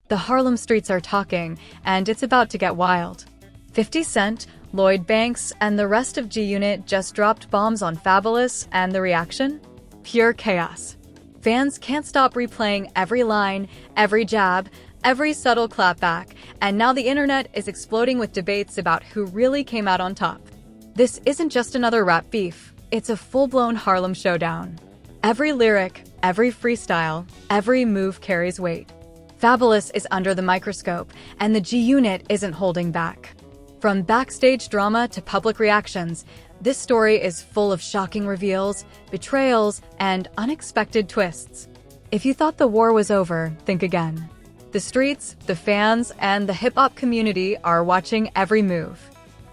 The Harlem streets are talking, and it's about to get wild. 50 Cent, Lloyd Banks, and the rest of G-Unit just dropped bombs on Fabolous, and the reaction? Pure chaos. Fans can't stop replaying every line, every jab, every subtle clapback, and now the internet is exploding with debates about who really came out on top. This isn't just another rap beef, it's a full-blown Harlem showdown. Every lyric, every freestyle, every move carries weight. Fabolous is under the microscope, and the G-Unit isn't holding back. From backstage drama to public reactions, this story is full of shocking reveals, betrayals, and unexpected twists. If you thought the war was over, think again. The streets, the fans, and the hip-hop community are watching every move.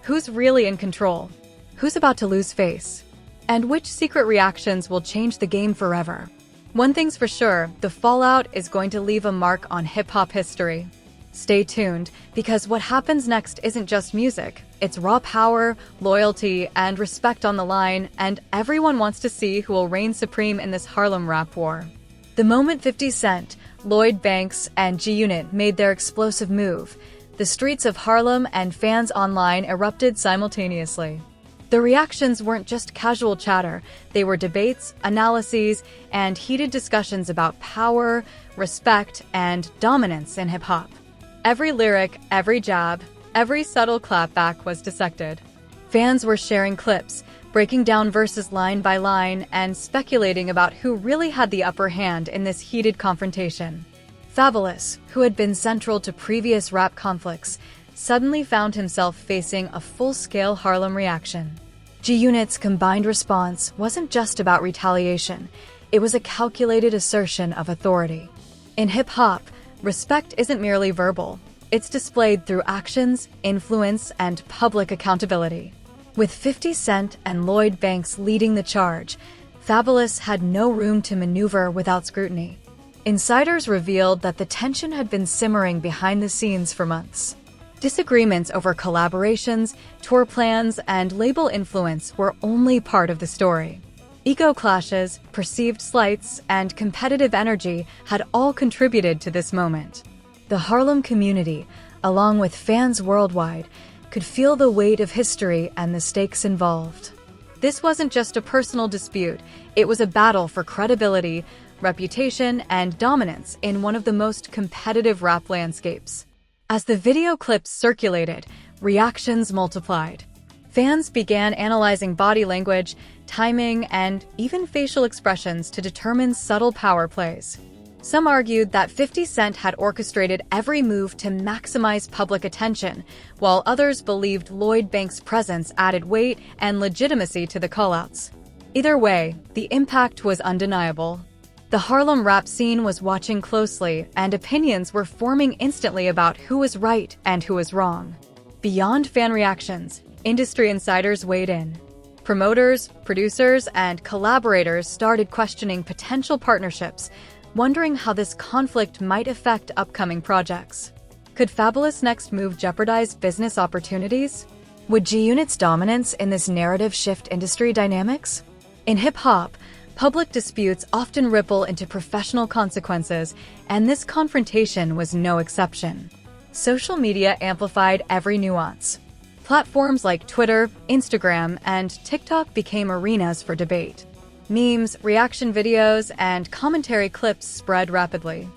Who's really in control? Who's about to lose face? And which secret reactions will change the game forever? One thing's for sure, the fallout is going to leave a mark on hip-hop history. Stay tuned, because what happens next isn't just music. It's raw power, loyalty, and respect on the line, and everyone wants to see who will reign supreme in this Harlem rap war. The moment 50 Cent, Lloyd Banks, and G-Unit made their explosive move, the streets of Harlem and fans online erupted simultaneously. The reactions weren't just casual chatter, they were debates, analyses, and heated discussions about power, respect, and dominance in hip-hop. Every lyric, every jab, every subtle clapback was dissected. Fans were sharing clips, breaking down verses line by line, and speculating about who really had the upper hand in this heated confrontation. Fabolous, who had been central to previous rap conflicts, suddenly found himself facing a full-scale Harlem reaction. G-Unit's combined response wasn't just about retaliation, it was a calculated assertion of authority. In hip-hop, respect isn't merely verbal, it's displayed through actions, influence, and public accountability. With 50 Cent and Lloyd Banks leading the charge, Fabolous had no room to maneuver without scrutiny. Insiders revealed that the tension had been simmering behind the scenes for months. Disagreements over collaborations, tour plans, and label influence were only part of the story. Ego clashes, perceived slights, and competitive energy had all contributed to this moment. The Harlem community, along with fans worldwide, could feel the weight of history and the stakes involved. This wasn't just a personal dispute, it was a battle for credibility, reputation, and dominance in one of the most competitive rap landscapes. As the video clips circulated, reactions multiplied. Fans began analyzing body language, timing, and even facial expressions to determine subtle power plays. Some argued that 50 Cent had orchestrated every move to maximize public attention, while others believed Lloyd Banks' presence added weight and legitimacy to the callouts. Either way, the impact was undeniable. The Harlem rap scene was watching closely, and opinions were forming instantly about who was right and who was wrong. Beyond fan reactions, industry insiders weighed in. Promoters, producers, and collaborators started questioning potential partnerships, wondering how this conflict might affect upcoming projects. Could Fabolous' next move jeopardize business opportunities? Would G-Unit's dominance in this narrative shift industry dynamics? In hip-hop, public disputes often ripple into professional consequences, and this confrontation was no exception. Social media amplified every nuance. Platforms like Twitter, Instagram, and TikTok became arenas for debate. Memes, reaction videos, and commentary clips spread rapidly.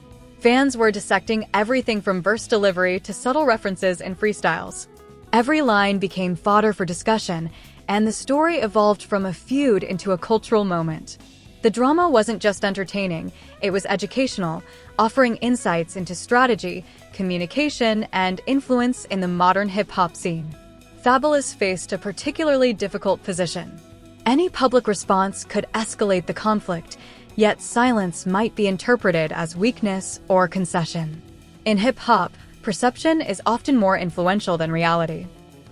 Fans were dissecting everything from verse delivery to subtle references in freestyles. Every line became fodder for discussion, and the story evolved from a feud into a cultural moment. The drama wasn't just entertaining, it was educational, offering insights into strategy, communication, and influence in the modern hip-hop scene. Fabolous faced a particularly difficult position. Any public response could escalate the conflict, yet silence might be interpreted as weakness or concession. In hip-hop, perception is often more influential than reality.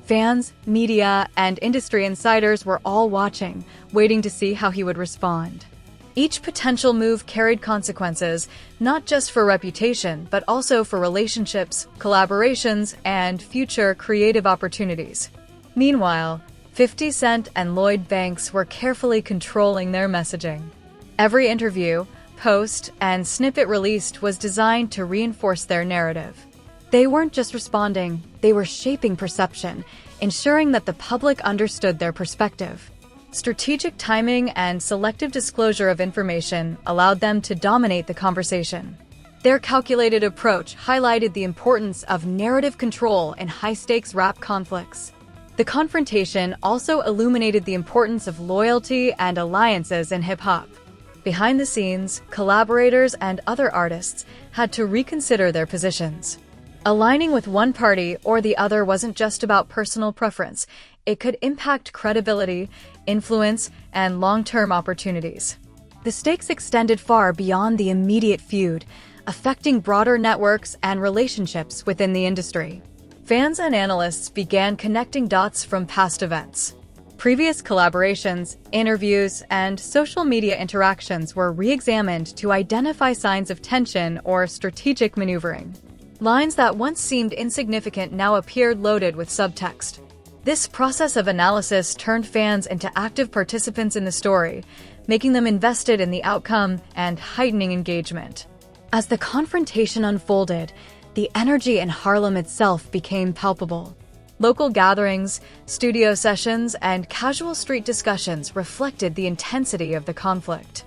Fans, media, and industry insiders were all watching, waiting to see how he would respond. Each potential move carried consequences, not just for reputation, but also for relationships, collaborations, and future creative opportunities. Meanwhile, 50 Cent and Lloyd Banks were carefully controlling their messaging. Every interview, post, and snippet released was designed to reinforce their narrative. They weren't just responding, they were shaping perception, ensuring that the public understood their perspective. Strategic timing and selective disclosure of information allowed them to dominate the conversation. Their calculated approach highlighted the importance of narrative control in high-stakes rap conflicts. The confrontation also illuminated the importance of loyalty and alliances in hip-hop. Behind the scenes, collaborators and other artists had to reconsider their positions. Aligning with one party or the other wasn't just about personal preference. It could impact credibility, influence, and long-term opportunities. The stakes extended far beyond the immediate feud, affecting broader networks and relationships within the industry. Fans and analysts began connecting dots from past events. Previous collaborations, interviews, and social media interactions were re-examined to identify signs of tension or strategic maneuvering. Lines that once seemed insignificant now appeared loaded with subtext. This process of analysis turned fans into active participants in the story, making them invested in the outcome and heightening engagement. As the confrontation unfolded, the energy in Harlem itself became palpable. Local gatherings, studio sessions, and casual street discussions reflected the intensity of the conflict.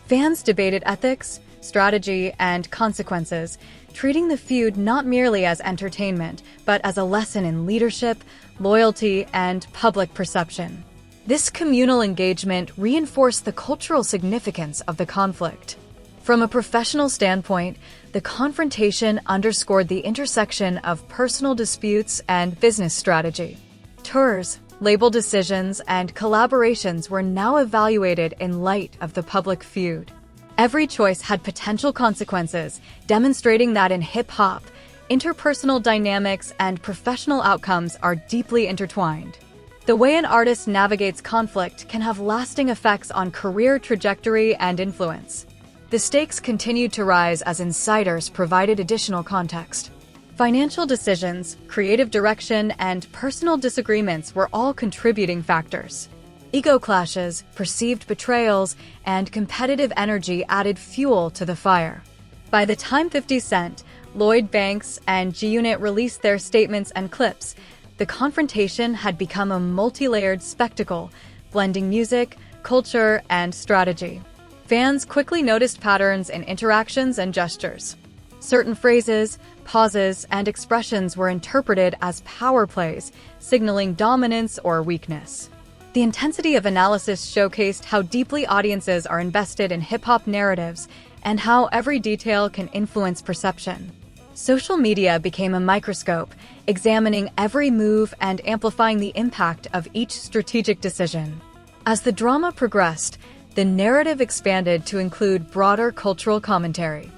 Fans debated ethics, strategy, and consequences, treating the feud not merely as entertainment, but as a lesson in leadership, loyalty, and public perception. This communal engagement reinforced the cultural significance of the conflict. From a professional standpoint, the confrontation underscored the intersection of personal disputes and business strategy. Tours, label decisions, and collaborations were now evaluated in light of the public feud. Every choice had potential consequences, demonstrating that in hip-hop, interpersonal dynamics and professional outcomes are deeply intertwined. The way an artist navigates conflict can have lasting effects on career trajectory and influence. The stakes continued to rise as insiders provided additional context. Financial decisions, creative direction, and personal disagreements were all contributing factors. Ego clashes, perceived betrayals, and competitive energy added fuel to the fire. By the time 50 Cent, Lloyd Banks, and G-Unit released their statements and clips, the confrontation had become a multi-layered spectacle, blending music, culture, and strategy. Fans quickly noticed patterns in interactions and gestures. Certain phrases, pauses, and expressions were interpreted as power plays, signaling dominance or weakness. The intensity of analysis showcased how deeply audiences are invested in hip-hop narratives and how every detail can influence perception. Social media became a microscope, examining every move and amplifying the impact of each strategic decision. As the drama progressed, the narrative expanded to include broader cultural commentary.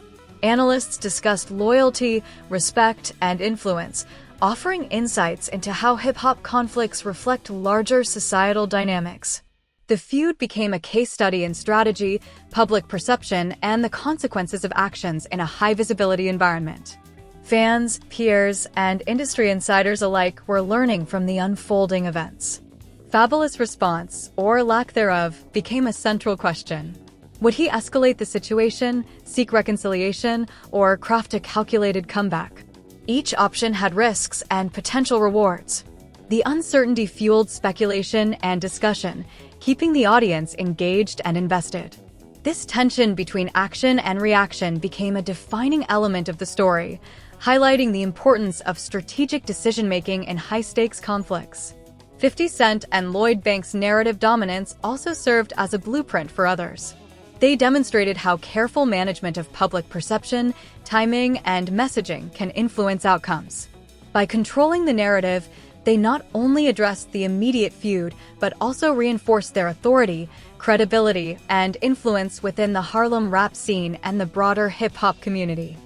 Analysts discussed loyalty, respect, and influence, offering insights into how hip-hop conflicts reflect larger societal dynamics. The feud became a case study in strategy, public perception, and the consequences of actions in a high-visibility environment. Fans, peers, and industry insiders alike were learning from the unfolding events. Fabolous' response, or lack thereof, became a central question. Would he escalate the situation, seek reconciliation, or craft a calculated comeback? Each option had risks and potential rewards. The uncertainty fueled speculation and discussion, keeping the audience engaged and invested. This tension between action and reaction became a defining element of the story, highlighting the importance of strategic decision-making in high-stakes conflicts. 50 Cent and Lloyd Banks' narrative dominance also served as a blueprint for others. They demonstrated how careful management of public perception, timing, and messaging can influence outcomes. By controlling the narrative, they not only addressed the immediate feud, but also reinforced their authority, credibility, and influence within the Harlem rap scene and the broader hip-hop community.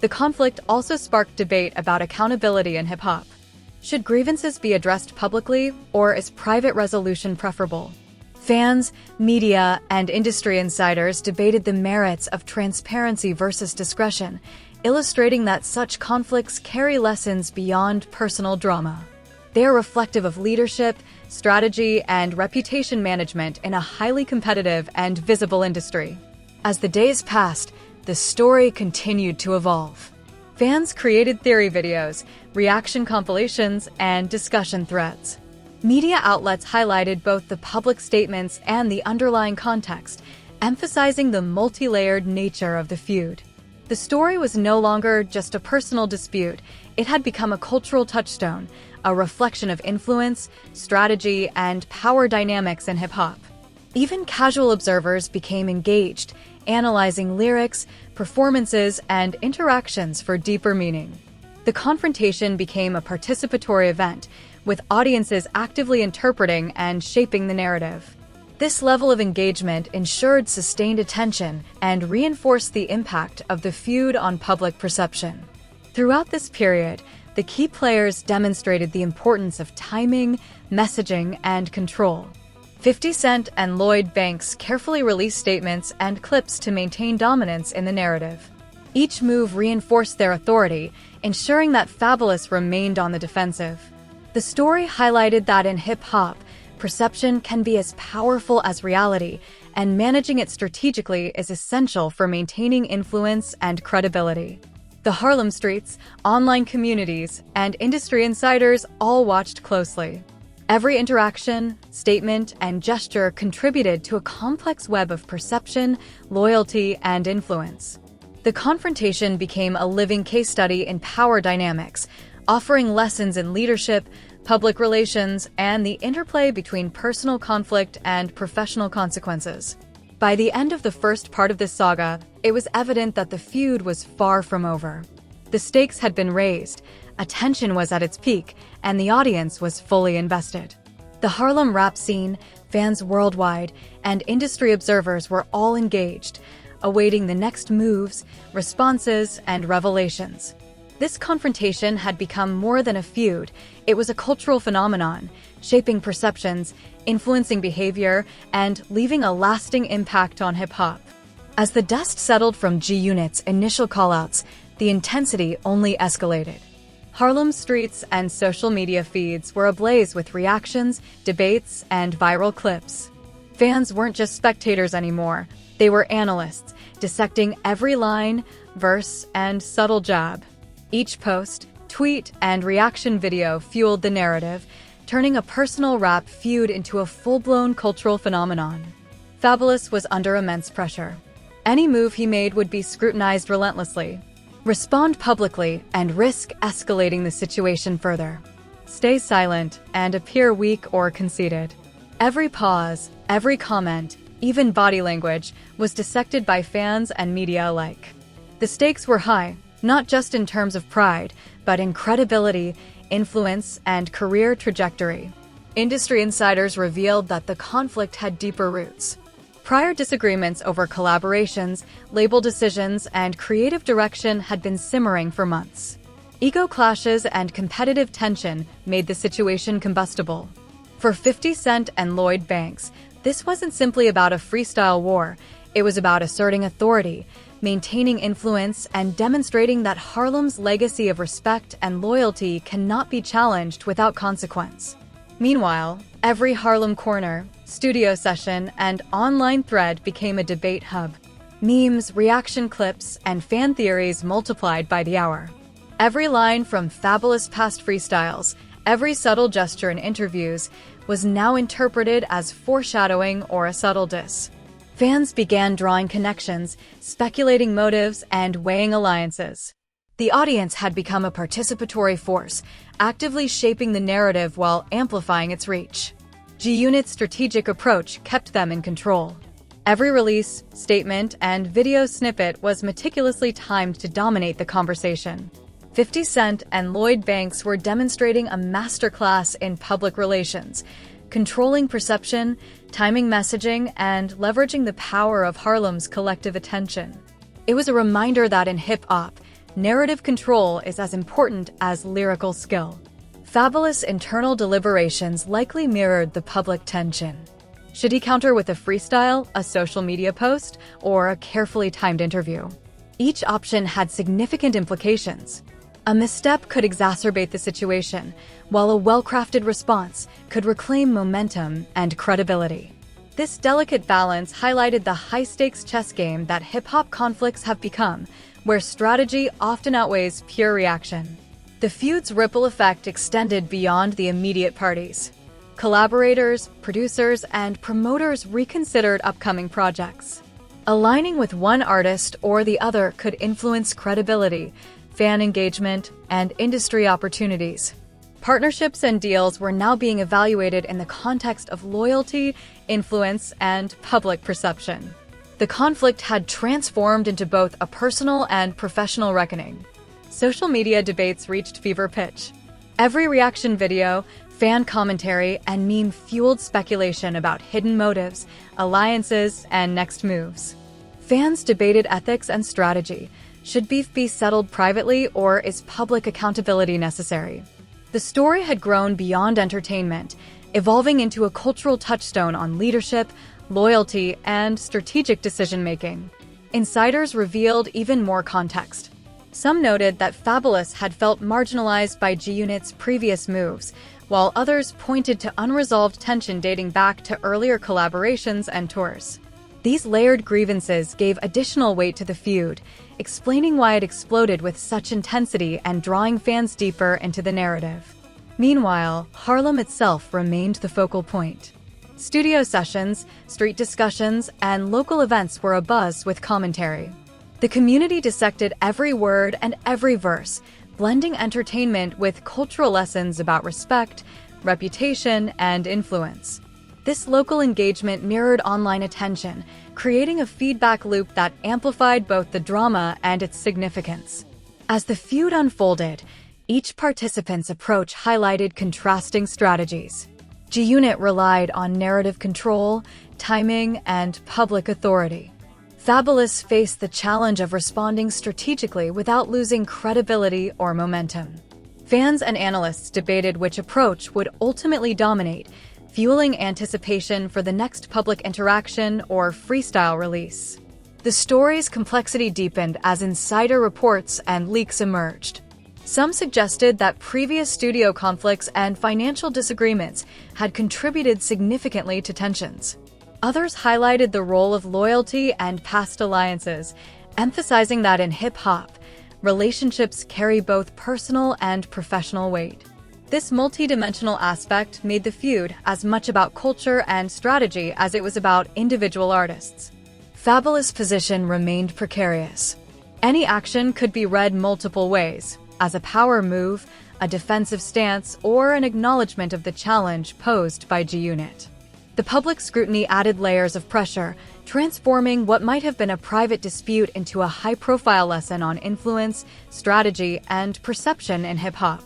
The conflict also sparked debate about accountability in hip-hop. Should grievances be addressed publicly, or is private resolution preferable? Fans, media, and industry insiders debated the merits of transparency versus discretion, illustrating that such conflicts carry lessons beyond personal drama. They are reflective of leadership, strategy, and reputation management in a highly competitive and visible industry. As the days passed, the story continued to evolve. Fans created theory videos, reaction compilations, and discussion threads. Media outlets highlighted both the public statements and the underlying context, emphasizing the multi-layered nature of the feud. The story was no longer just a personal dispute. It had become a cultural touchstone, a reflection of influence, strategy, and power dynamics in hip-hop. Even casual observers became engaged, analyzing lyrics, performances, and interactions for deeper meaning. The confrontation became a participatory event, with audiences actively interpreting and shaping the narrative. This level of engagement ensured sustained attention and reinforced the impact of the feud on public perception. Throughout this period, the key players demonstrated the importance of timing, messaging, and control. 50 Cent and Lloyd Banks carefully released statements and clips to maintain dominance in the narrative. Each move reinforced their authority, ensuring that Fabolous remained on the defensive. The story highlighted that in hip-hop, perception can be as powerful as reality, and managing it strategically is essential for maintaining influence and credibility. The Harlem streets, online communities, and industry insiders all watched closely. Every interaction, statement, and gesture contributed to a complex web of perception, loyalty, and influence. The confrontation became a living case study in power dynamics, offering lessons in leadership, public relations, and the interplay between personal conflict and professional consequences. By the end of the first part of this saga, it was evident that the feud was far from over. The stakes had been raised, attention was at its peak, and the audience was fully invested. The Harlem rap scene, fans worldwide, and industry observers were all engaged, awaiting the next moves, responses, and revelations. This confrontation had become more than a feud. It was a cultural phenomenon, shaping perceptions, influencing behavior, and leaving a lasting impact on hip-hop. As the dust settled from G-Unit's initial callouts, the intensity only escalated. Harlem streets and social media feeds were ablaze with reactions, debates, and viral clips. Fans weren't just spectators anymore. They were analysts, dissecting every line, verse, and subtle jab. Each post, tweet, and reaction video fueled the narrative, turning a personal rap feud into a full-blown cultural phenomenon. Fabolous was under immense pressure. Any move he made would be scrutinized relentlessly. Respond publicly and risk escalating the situation further. Stay silent and appear weak or conceited. Every pause, every comment, even body language, was dissected by fans and media alike. The stakes were high, not just in terms of pride, but in credibility, influence, and career trajectory. Industry insiders revealed that the conflict had deeper roots. Prior disagreements over collaborations, label decisions, and creative direction had been simmering for months. Ego clashes and competitive tension made the situation combustible. For 50 Cent and Lloyd Banks, this wasn't simply about a freestyle war. It was about asserting authority, maintaining influence, and demonstrating that Harlem's legacy of respect and loyalty cannot be challenged without consequence. Meanwhile, every Harlem corner, studio session, and online thread became a debate hub. Memes, reaction clips, and fan theories multiplied by the hour. Every line from Fabolous past freestyles, every subtle gesture in interviews, was now interpreted as foreshadowing or a subtle diss. Fans began drawing connections, speculating motives, and weighing alliances. The audience had become a participatory force, actively shaping the narrative while amplifying its reach. G-Unit's strategic approach kept them in control. Every release, statement, and video snippet was meticulously timed to dominate the conversation. 50 Cent and Lloyd Banks were demonstrating a masterclass in public relations, controlling perception, timing messaging, and leveraging the power of Harlem's collective attention. It was a reminder that in hip-hop, narrative control is as important as lyrical skill. Fabolous' internal deliberations likely mirrored the public tension. Should he counter with a freestyle, a social media post, or a carefully timed interview? Each option had significant implications. A misstep could exacerbate the situation, while a well-crafted response could reclaim momentum and credibility. This delicate balance highlighted the high-stakes chess game that hip-hop conflicts have become, where strategy often outweighs pure reaction. The feud's ripple effect extended beyond the immediate parties. Collaborators, producers, and promoters reconsidered upcoming projects. Aligning with one artist or the other could influence credibility, fan engagement, and industry opportunities. Partnerships and deals were now being evaluated in the context of loyalty, influence, and public perception. The conflict had transformed into both a personal and professional reckoning. Social media debates reached fever pitch. Every reaction video, fan commentary, and meme fueled speculation about hidden motives, alliances, and next moves. Fans debated ethics and strategy. Should beef be settled privately, or is public accountability necessary? The story had grown beyond entertainment, evolving into a cultural touchstone on leadership, loyalty, and strategic decision-making. Insiders revealed even more context. Some noted that Fabolous had felt marginalized by G-Unit's previous moves, while others pointed to unresolved tension dating back to earlier collaborations and tours. These layered grievances gave additional weight to the feud, explaining why it exploded with such intensity and drawing fans deeper into the narrative. Meanwhile, Harlem itself remained the focal point. Studio sessions, street discussions, and local events were abuzz with commentary. The community dissected every word and every verse, blending entertainment with cultural lessons about respect, reputation, and influence. This local engagement mirrored online attention, creating a feedback loop that amplified both the drama and its significance. As the feud unfolded, each participant's approach highlighted contrasting strategies. G-Unit relied on narrative control, timing, and public authority. Fabolous faced the challenge of responding strategically without losing credibility or momentum. Fans and analysts debated which approach would ultimately dominate, fueling anticipation for the next public interaction or freestyle release. The story's complexity deepened as insider reports and leaks emerged. Some suggested that previous studio conflicts and financial disagreements had contributed significantly to tensions. Others highlighted the role of loyalty and past alliances, emphasizing that in hip-hop, relationships carry both personal and professional weight. This multi-dimensional aspect made the feud as much about culture and strategy as it was about individual artists. Fabolous' position remained precarious. Any action could be read multiple ways, as a power move, a defensive stance, or an acknowledgement of the challenge posed by G-Unit. The public scrutiny added layers of pressure, transforming what might have been a private dispute into a high-profile lesson on influence, strategy, and perception in hip-hop.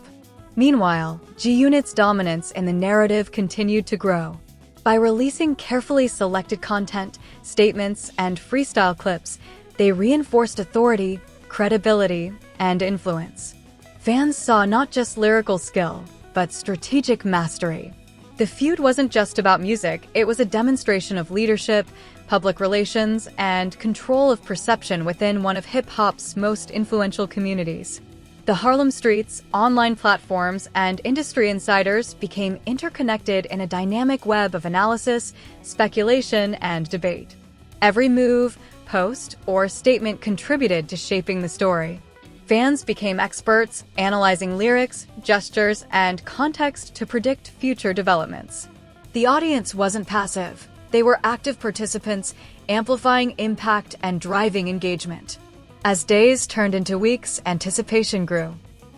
Meanwhile, G-Unit's dominance in the narrative continued to grow. By releasing carefully selected content, statements, and freestyle clips, they reinforced authority, credibility, and influence. Fans saw not just lyrical skill, but strategic mastery. The feud wasn't just about music, it was a demonstration of leadership, public relations, and control of perception within one of hip-hop's most influential communities. The Harlem streets, online platforms, and industry insiders became interconnected in a dynamic web of analysis, speculation, and debate. Every move, post, or statement contributed to shaping the story. Fans became experts, analyzing lyrics, gestures, and context to predict future developments. The audience wasn't passive. They were active participants, amplifying impact and driving engagement. As days turned into weeks, anticipation grew.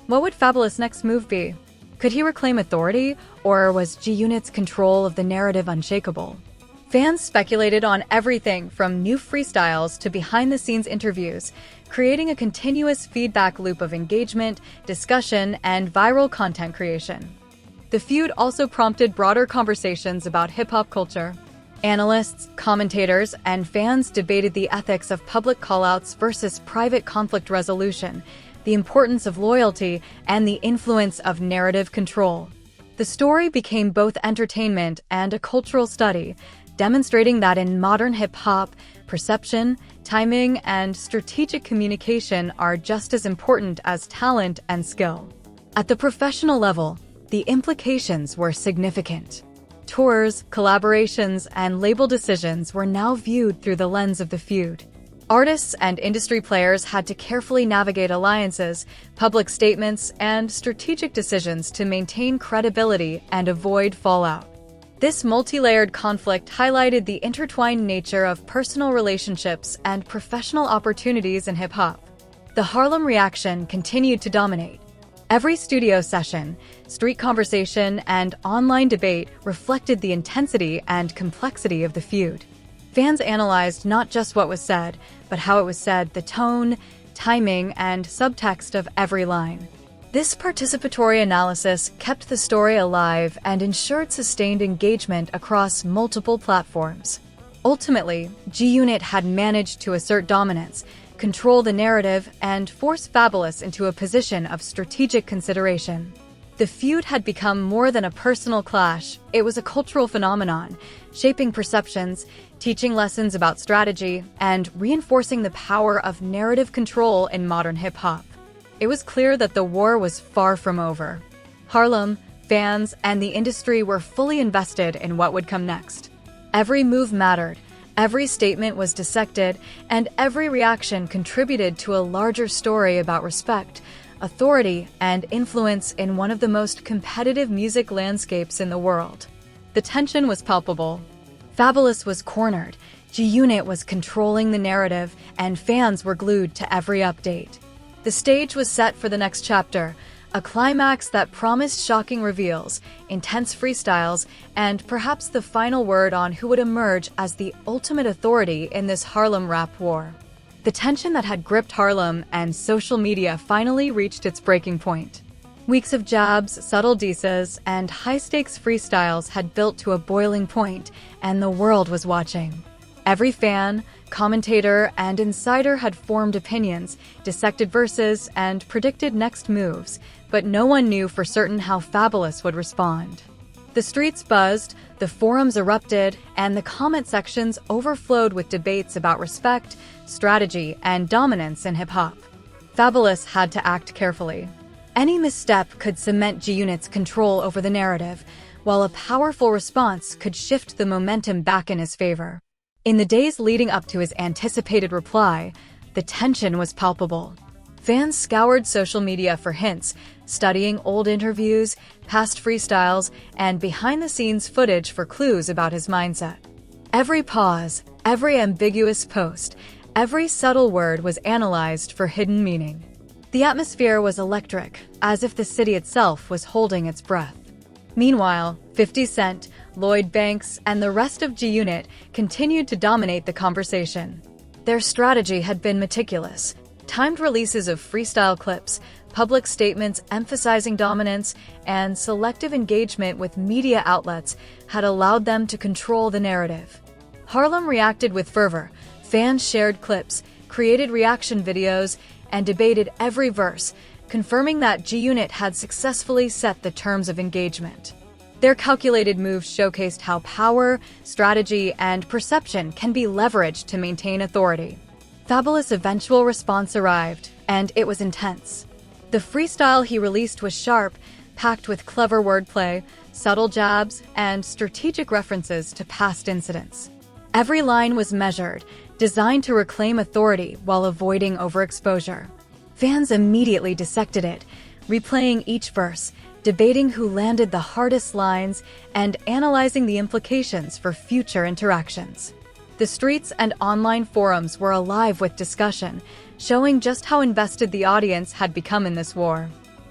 What would Fabolous' next move be? Could he reclaim authority, or was G-Unit's control of the narrative unshakable? Fans speculated on everything from new freestyles to behind-the-scenes interviews, creating a continuous feedback loop of engagement, discussion, and viral content creation. The feud also prompted broader conversations about hip-hop culture. Analysts, commentators, and fans debated the ethics of public callouts versus private conflict resolution, the importance of loyalty, and the influence of narrative control. The story became both entertainment and a cultural study, demonstrating that in modern hip-hop, perception, timing, and strategic communication are just as important as talent and skill. At the professional level, the implications were significant. Tours, collaborations, and label decisions were now viewed through the lens of the feud. Artists and industry players had to carefully navigate alliances, public statements, and strategic decisions to maintain credibility and avoid fallout. This multi-layered conflict highlighted the intertwined nature of personal relationships and professional opportunities in hip-hop. The Harlem reaction continued to dominate. Every studio session, street conversation, and online debate reflected the intensity and complexity of the feud. Fans analyzed not just what was said, but how it was said, the tone, timing, and subtext of every line. This participatory analysis kept the story alive and ensured sustained engagement across multiple platforms. Ultimately, G-Unit had managed to assert dominance, control the narrative, and force Fabolous into a position of strategic consideration. The feud had become more than a personal clash. It was a cultural phenomenon, shaping perceptions, teaching lessons about strategy, and reinforcing the power of narrative control in modern hip-hop. It was clear that the war was far from over. Harlem, fans, and the industry were fully invested in what would come next. Every move mattered, every statement was dissected, and every reaction contributed to a larger story about respect, authority, and influence in one of the most competitive music landscapes in the world. The tension was palpable. Fabolous was cornered, G-Unit was controlling the narrative, and fans were glued to every update. The stage was set for the next chapter, a climax that promised shocking reveals, intense freestyles, and perhaps the final word on who would emerge as the ultimate authority in this Harlem rap war. The tension that had gripped Harlem and social media finally reached its breaking point. Weeks of jabs, subtle disses, and high-stakes freestyles had built to a boiling point, and the world was watching. Every fan, commentator, and insider had formed opinions, dissected verses, and predicted next moves, but no one knew for certain how Fabolous would respond. The streets buzzed, the forums erupted, and the comment sections overflowed with debates about respect, strategy, and dominance in hip-hop. Fabolous had to act carefully. Any misstep could cement G-Unit's control over the narrative, while a powerful response could shift the momentum back in his favor. In the days leading up to his anticipated reply, the tension was palpable. Fans scoured social media for hints, studying old interviews, past freestyles, and behind-the-scenes footage for clues about his mindset. Every pause, every ambiguous post, every subtle word was analyzed for hidden meaning. The atmosphere was electric, as if the city itself was holding its breath. Meanwhile, 50 Cent, Lloyd Banks, and the rest of G-Unit continued to dominate the conversation. Their strategy had been meticulous. Timed releases of freestyle clips, public statements emphasizing dominance, and selective engagement with media outlets had allowed them to control the narrative. Harlem reacted with fervor. Fans shared clips, created reaction videos, and debated every verse, confirming that G-Unit had successfully set the terms of engagement. Their calculated moves showcased how power, strategy, and perception can be leveraged to maintain authority. Fabolous' eventual response arrived, and it was intense. The freestyle he released was sharp, packed with clever wordplay, subtle jabs, and strategic references to past incidents. Every line was measured, designed to reclaim authority while avoiding overexposure. Fans immediately dissected it, replaying each verse, debating who landed the hardest lines, and analyzing the implications for future interactions. The streets and online forums were alive with discussion, showing just how invested the audience had become in this war.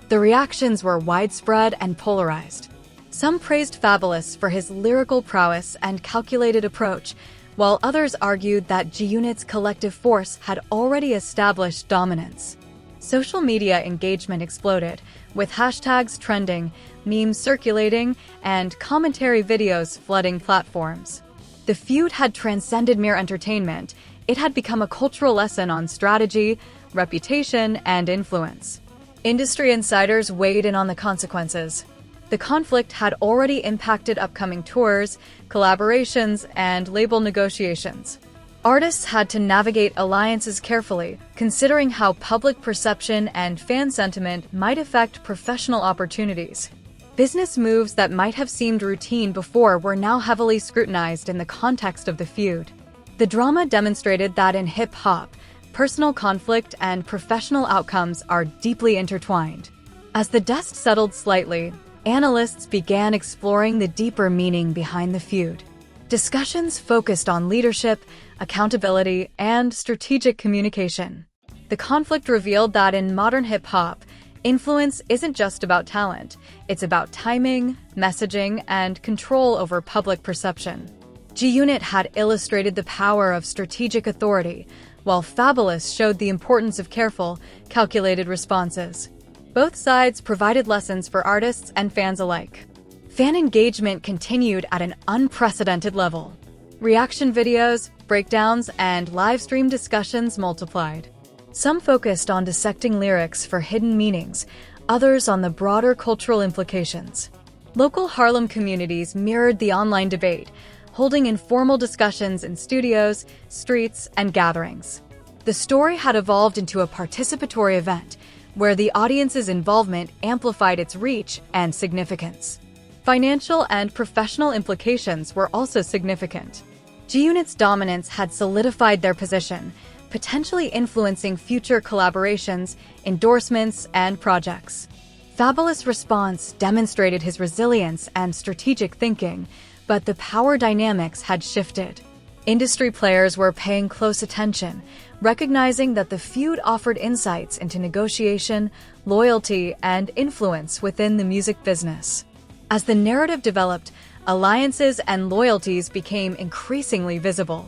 The reactions were widespread and polarized. Some praised Fabolous for his lyrical prowess and calculated approach, while others argued that G-Unit's collective force had already established dominance. Social media engagement exploded, with hashtags trending, memes circulating, and commentary videos flooding platforms. The feud had transcended mere entertainment. It had become a cultural lesson on strategy, reputation, and influence. Industry insiders weighed in on the consequences. The conflict had already impacted upcoming tours, collaborations, and label negotiations. Artists had to navigate alliances carefully, considering how public perception and fan sentiment might affect professional opportunities. Business moves that might have seemed routine before were now heavily scrutinized in the context of the feud. The drama demonstrated that in hip-hop, personal conflict and professional outcomes are deeply intertwined. As the dust settled slightly, analysts began exploring the deeper meaning behind the feud. Discussions focused on leadership, accountability, and strategic communication. The conflict revealed that in modern hip-hop, influence isn't just about talent, it's about timing, messaging, and control over public perception. G-Unit had illustrated the power of strategic authority, while Fabolous showed the importance of careful, calculated responses. Both sides provided lessons for artists and fans alike. Fan engagement continued at an unprecedented level. Reaction videos, breakdowns, and live-stream discussions multiplied. Some focused on dissecting lyrics for hidden meanings, others on the broader cultural implications. Local Harlem communities mirrored the online debate, holding informal discussions in studios, streets, and gatherings. The story had evolved into a participatory event, where the audience's involvement amplified its reach and significance. Financial and professional implications were also significant. G-Unit's dominance had solidified their position, potentially influencing future collaborations, endorsements, and projects. Fabolous' response demonstrated his resilience and strategic thinking, but the power dynamics had shifted. Industry players were paying close attention, recognizing that the feud offered insights into negotiation, loyalty, and influence within the music business. As the narrative developed, alliances and loyalties became increasingly visible.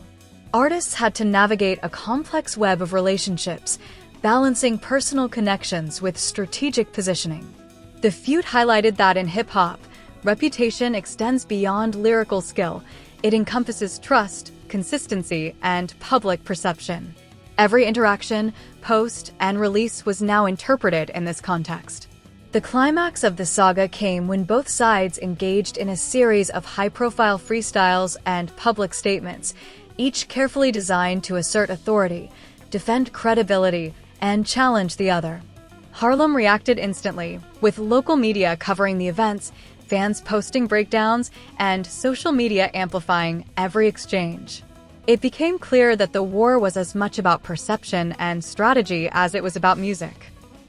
Artists had to navigate a complex web of relationships, balancing personal connections with strategic positioning. The feud highlighted that in hip-hop, reputation extends beyond lyrical skill. It encompasses trust, consistency, and public perception. Every interaction, post, and release was now interpreted in this context. The climax of the saga came when both sides engaged in a series of high-profile freestyles and public statements, each carefully designed to assert authority, defend credibility, and challenge the other. Harlem reacted instantly, with local media covering the events, fans posting breakdowns, and social media amplifying every exchange. It became clear that the war was as much about perception and strategy as it was about music.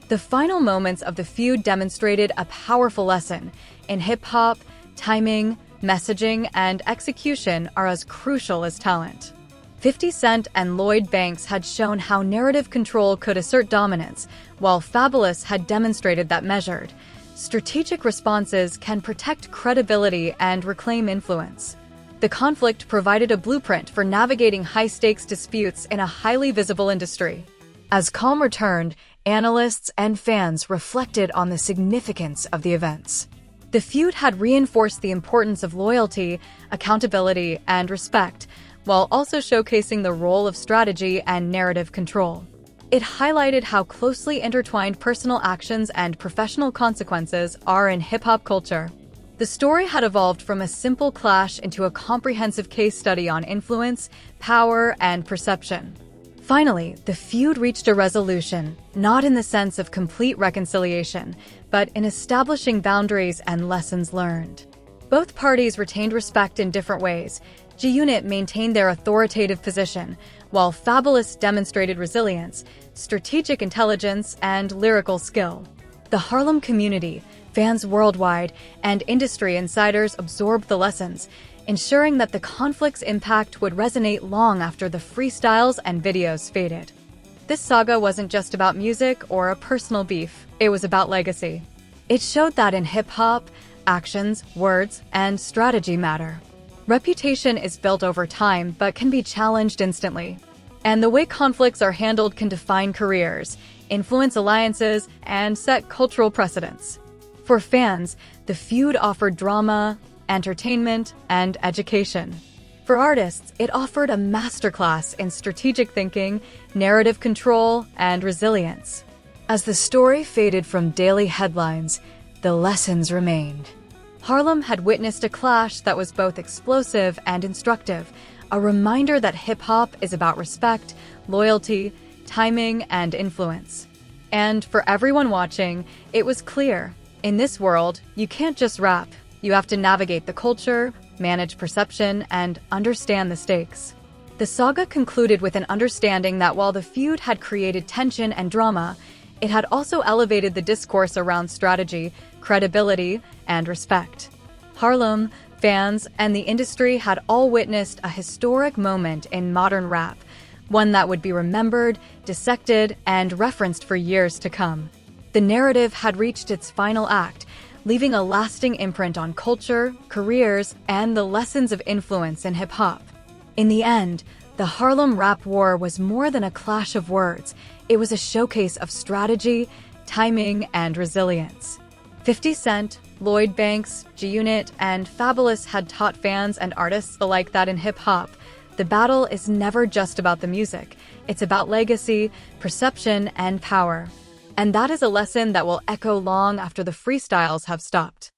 The final moments of the feud demonstrated a powerful lesson. In hip-hop, timing, messaging, and execution are as crucial as talent. 50 Cent and Lloyd Banks had shown how narrative control could assert dominance, while Fabolous had demonstrated that measured, strategic responses can protect credibility and reclaim influence. The conflict provided a blueprint for navigating high-stakes disputes in a highly visible industry. As calm returned, analysts and fans reflected on the significance of the events. The feud had reinforced the importance of loyalty, accountability, and respect, while also showcasing the role of strategy and narrative control. It highlighted how closely intertwined personal actions and professional consequences are in hip-hop culture. The story had evolved from a simple clash into a comprehensive case study on influence, power, and perception. Finally, the feud reached a resolution, not in the sense of complete reconciliation, but in establishing boundaries and lessons learned. Both parties retained respect in different ways. G-Unit maintained their authoritative position, while Fabolous demonstrated resilience, strategic intelligence, and lyrical skill. The Harlem community, fans worldwide, and industry insiders absorbed the lessons, ensuring that the conflict's impact would resonate long after the freestyles and videos faded. This saga wasn't just about music or a personal beef, it was about legacy. It showed that in hip-hop, actions, words, and strategy matter. Reputation is built over time but can be challenged instantly. And the way conflicts are handled can define careers, influence alliances, and set cultural precedents. For fans, the feud offered drama, entertainment, and education. For artists, it offered a masterclass in strategic thinking, narrative control, and resilience. As the story faded from daily headlines, the lessons remained. Harlem had witnessed a clash that was both explosive and instructive, a reminder that hip-hop is about respect, loyalty, timing, and influence. And for everyone watching, it was clear, In this world, you can't just rap. You have to navigate the culture, manage perception, and understand the stakes. The saga concluded with an understanding that while the feud had created tension and drama, it had also elevated the discourse around strategy, credibility, and respect. Harlem, fans, and the industry had all witnessed a historic moment in modern rap, one that would be remembered, dissected, and referenced for years to come. The narrative had reached its final act, leaving a lasting imprint on culture, careers, and the lessons of influence in hip-hop. In the end, the Harlem Rap War was more than a clash of words. It was a showcase of strategy, timing, and resilience. 50 Cent, Lloyd Banks, G-Unit, and Fabolous had taught fans and artists alike that in hip-hop, the battle is never just about the music. It's about legacy, perception, and power. And that is a lesson that will echo long after the freestyles have stopped.